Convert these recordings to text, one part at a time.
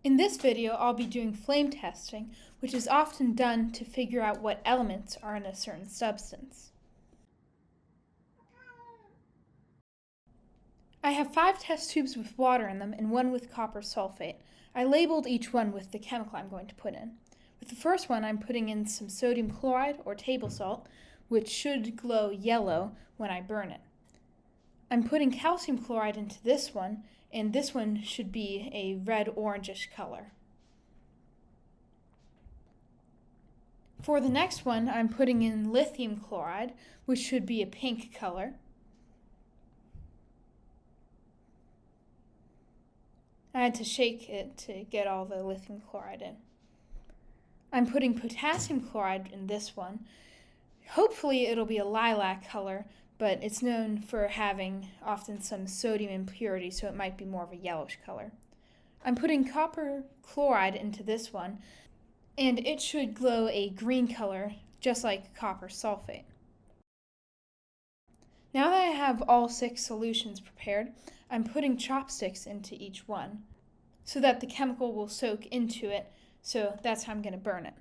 In this video, I'll be doing flame testing, which is often done to figure out what elements are in a certain substance. I have 5 test tubes with water in them and 1 with copper sulfate. I labeled each one with the chemical I'm going to put in. With the first one, I'm putting in some sodium chloride or table salt, which should glow yellow when I burn it. I'm putting calcium chloride into this one, and this one should be a red-orangish color. For the next one, I'm putting in lithium chloride, which should be a pink color. I had to shake it to get all the lithium chloride in. I'm putting potassium chloride in this one. Hopefully it'll be a lilac color, but it's known for having often some sodium impurity, so it might be more of a yellowish color. I'm putting copper chloride into this one, and it should glow a green color, just like copper sulfate. Now that I have all 6 solutions prepared, I'm putting chopsticks into each one so that the chemical will soak into it, so that's how I'm going to burn it.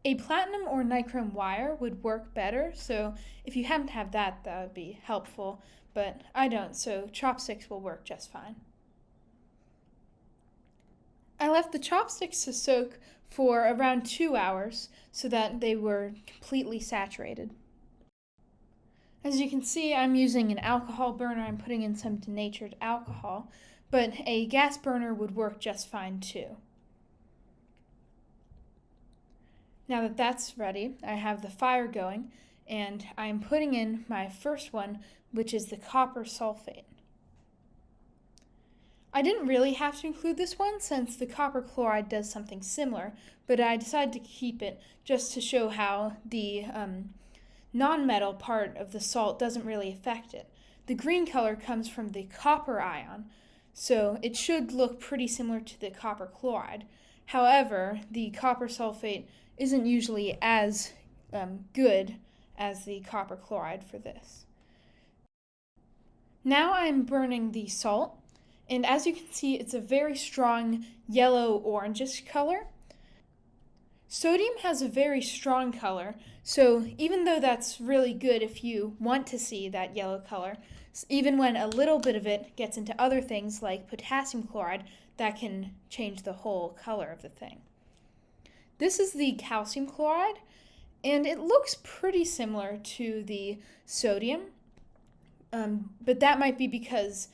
A platinum or nichrome wire would work better, so if you happen to have that, that would be helpful, but I don't, so chopsticks will work just fine. I left the chopsticks to soak for around 2 hours so that they were completely saturated. As you can see, I'm using an alcohol burner. I'm putting in some denatured alcohol, but a gas burner would work just fine too. Now that that's ready, I have the fire going, and I'm putting in my first one, which is the copper sulfate. I didn't really have to include this one since the copper chloride does something similar, but I decided to keep it just to show how the non-metal part of the salt doesn't really affect it. The green color comes from the copper ion, so it should look pretty similar to the copper chloride. However, the copper sulfate isn't usually as good as the copper chloride for this. Now I'm burning the salt, and as you can see, it's a very strong yellow-orangish color. Sodium has a very strong color, so even though that's really good if you want to see that yellow color, even when a little bit of it gets into other things like potassium chloride, that can change the whole color of the thing. This is the calcium chloride, and it looks pretty similar to the sodium, but that might be because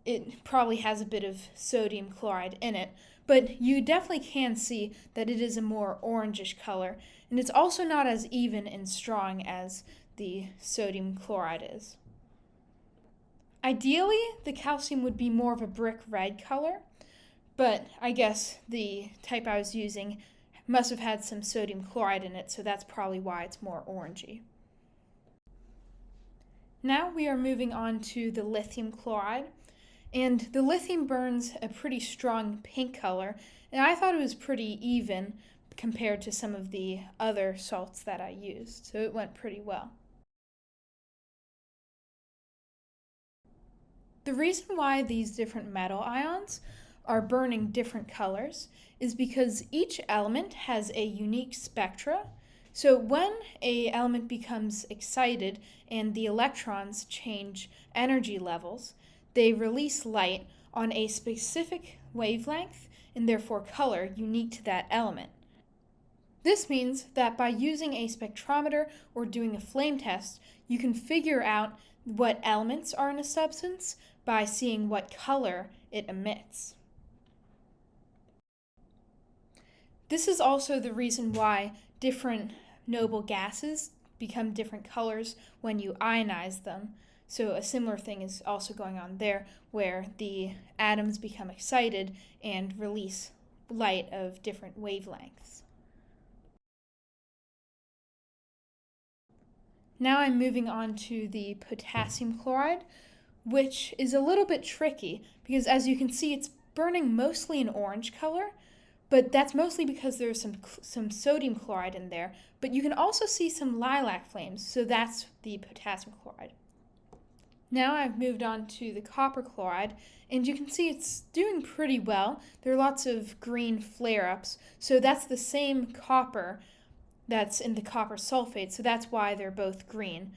it probably has a bit of sodium chloride in it. But you definitely can see that it is a more orangish color, and it's also not as even and strong as the sodium chloride is. Ideally, the calcium would be more of a brick red color, but I guess the type I was using must have had some sodium chloride in it, so that's probably why it's more orangey. Now we are moving on to the lithium chloride. And the lithium burns a pretty strong pink color, and I thought it was pretty even compared to some of the other salts that I used, so it went pretty well. The reason why these different metal ions are burning different colors is because each element has a unique spectra. So when an element becomes excited and the electrons change energy levels, they release light on a specific wavelength and therefore color unique to that element. This means that by using a spectrometer or doing a flame test, you can figure out what elements are in a substance by seeing what color it emits. This is also the reason why different noble gases become different colors when you ionize them. So a similar thing is also going on there, where the atoms become excited and release light of different wavelengths. Now I'm moving on to the potassium chloride, which is a little bit tricky because as you can see, it's burning mostly an orange color, but that's mostly because there's some sodium chloride in there, but you can also see some lilac flames, so that's the potassium chloride. Now I've moved on to the copper chloride, and you can see it's doing pretty well. There are lots of green flare-ups, so that's the same copper that's in the copper sulfate, so that's why they're both green.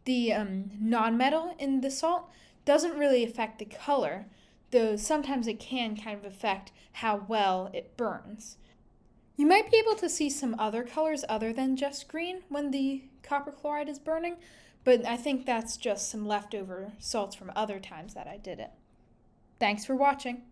The nonmetal in the salt doesn't really affect the color, though sometimes it can kind of affect how well it burns. You might be able to see some other colors other than just green when the copper chloride is burning, but I think that's just some leftover salts from other times that I did it. Thanks for watching.